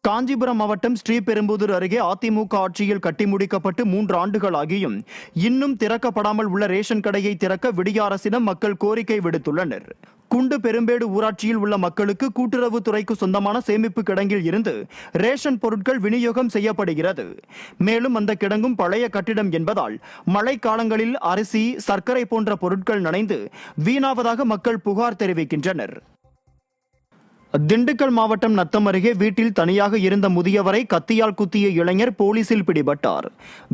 காஞ்சிபுரம் மாவட்டம் ஸ்ரீபெரும்புதூர் அருகே அதிமுக ஆட்சியில் கட்டி முடிக்கப்பட்டு 3 ஆண்டுகள் ஆகியும் இன்னும் திறக்கப்படாமல் உள்ள ரேஷன் கடையை திறக்க விடிய அரசிடம் மக்கள் கோரிக்கை விடுத்துள்ளனர். குண்டு பெரும்பேடு ஊராட்சியில் உள்ள மக்களுக்கு கூட்டுறவுத்துறைக்கு சொந்தமான சேமிப்பு கிடங்கில் இருந்து ரேஷன் பொருட்கள் விநியோகம் செய்யப்படுகிறது. மேலும் அந்த கிடங்கும் பழைய கட்டிடம் என்பதால் மழை காலங்களில் அரிசி, சர்க்கரை போன்ற பொருட்கள் நனைந்து வீணாவதாக மக்கள் புகார் தெரிவிக்கின்றனர். திண்டுக்கல் மாவட்டம் நத்தம் அருகே வீட்டில் தனியாக இருந்த முதியவரை கத்தியால் குத்திய இளைஞர் போலீசில் பிடிபட்டார்.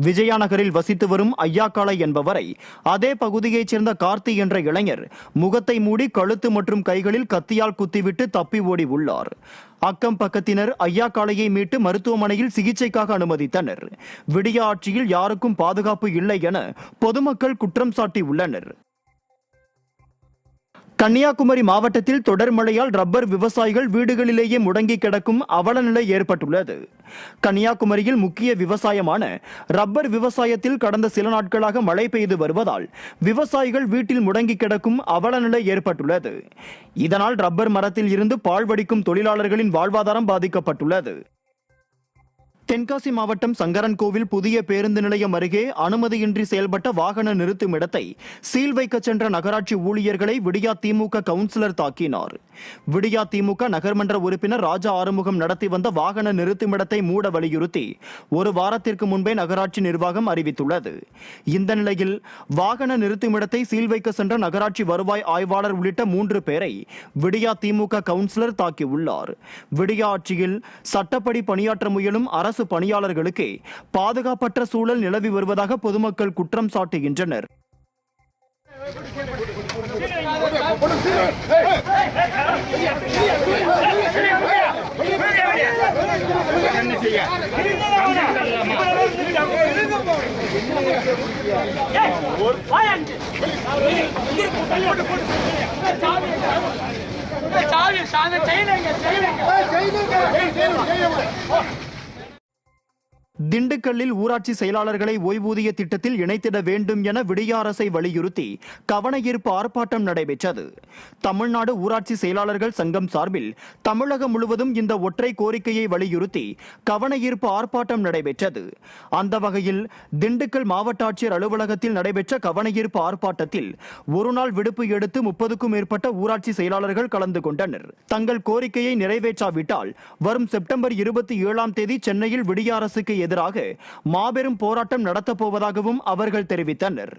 விஜயா நகரில் வசித்து வரும் ஐயாக்காளை என்பவரை அதே பகுதியைச் சேர்ந்த கார்த்தி என்ற இளைஞர் முகத்தை மூடி கழுத்து மற்றும் கைகளில் கத்தியால் குத்திவிட்டு தப்பி ஓடி உள்ளார். அக்கம் பக்கத்தினர் ஐயாக்காளையை மீட்டு மருத்துவமனையில் சிகிச்சைக்காக அனுமதித்தனர். விடிய ஆட்சியில் யாருக்கும் பாதுகாப்பு இல்லை என பொதுமக்கள் குற்றம் சாட்டியுள்ளனர். கன்னியாகுமரி மாவட்டத்தில் தொடர் மழையால் ரப்பர் விவசாயிகள் வீடுகளிலேயே முடங்கி கிடக்கும் அவலநிலை ஏற்பட்டுள்ளது. கன்னியாகுமரியில் முக்கிய விவசாயமான ரப்பர் விவசாயத்தில் கடந்த சில நாட்களாக மழை பெய்து வருவதால் விவசாயிகள் வீட்டில் முடங்கி கிடக்கும் அவலநிலை ஏற்பட்டுள்ளது. இதனால் ரப்பர் மரத்தில் இருந்து பால் வடிக்கும் தொழிலாளர்களின் வாழ்வாதாரம் பாதிக்கப்பட்டுள்ளது. தென்காசி மாவட்டம் சங்கரன்கோவில் புதிய பேருந்து நிலையம் அருகே அனுமதியின்றி செயல்பட்ட வாகன நிறுத்துமிடத்தை சீல் வைக்க சென்ற நகராட்சி ஊழியர்களை விடியா திமுக கவுன்சிலர் தாக்கினார். விடியா திமுக நகர்மன்ற உறுப்பினர் ராஜா ஆறுமுகம் நடத்தி வந்த வாகன நிறுத்துமிடத்தை மூட வலியுறுத்தி ஒரு வாரத்திற்கு முன்பே நகராட்சி நிர்வாகம் அறிவித்துள்ளது. இந்த நிலையில் வாகன நிறுத்துமிடத்தை சீல் வைக்க சென்ற நகராட்சி வருவாய் ஆய்வாளர் உள்ளிட்ட 3 பேரை விடியா திமுக கவுன்சிலர் தாக்கியுள்ளார். விடியா ஆட்சியில் சட்டப்படி பணியாற்ற முயலும் அரசு பணியாளர்களுக்கு பாதுகாப்பற்ற சூழல் நிலவி வருவதாக பொதுமக்கள் குற்றம் சாட்டுகின்றனர். திண்டுக்கல்லில் ஊராட்சி செயலாளர்களை ஓய்வூதிய திட்டத்தில் இணைத்திட வேண்டும் என விடிய அரசை வலியுறுத்தி கவனஈர்ப்பு ஆர்ப்பாட்டம் நடைபெற்றது. தமிழ்நாடு ஊராட்சி செயலாளர்கள் சங்கம் சார்பில் தமிழகம் முழுவதும் இந்த ஒற்றை கோரிக்கையை வலியுறுத்தி கவனஈர்ப்பு ஆர்ப்பாட்டம் நடைபெற்றது. அந்த வகையில் திண்டுக்கல் மாவட்ட ஆட்சியர் அலுவலகத்தில் நடைபெற்ற கவனஈர்ப்பு ஆர்ப்பாட்டத்தில் ஒருநாள் விடுப்பு எடுத்து 30க்கும் மேற்பட்ட ஊராட்சி செயலாளர்கள் கலந்து கொண்டனர். தங்கள் கோரிக்கையை நிறைவேற்றாவிட்டால் வரும் செப்டம்பர் 27ஆம் தேதி சென்னையில் விடிய அரசுக்கு எதிராக மாபெரும் போராட்டம் நடத்தப்போவதாகவும் அவர்கள் தெரிவித்தனர்.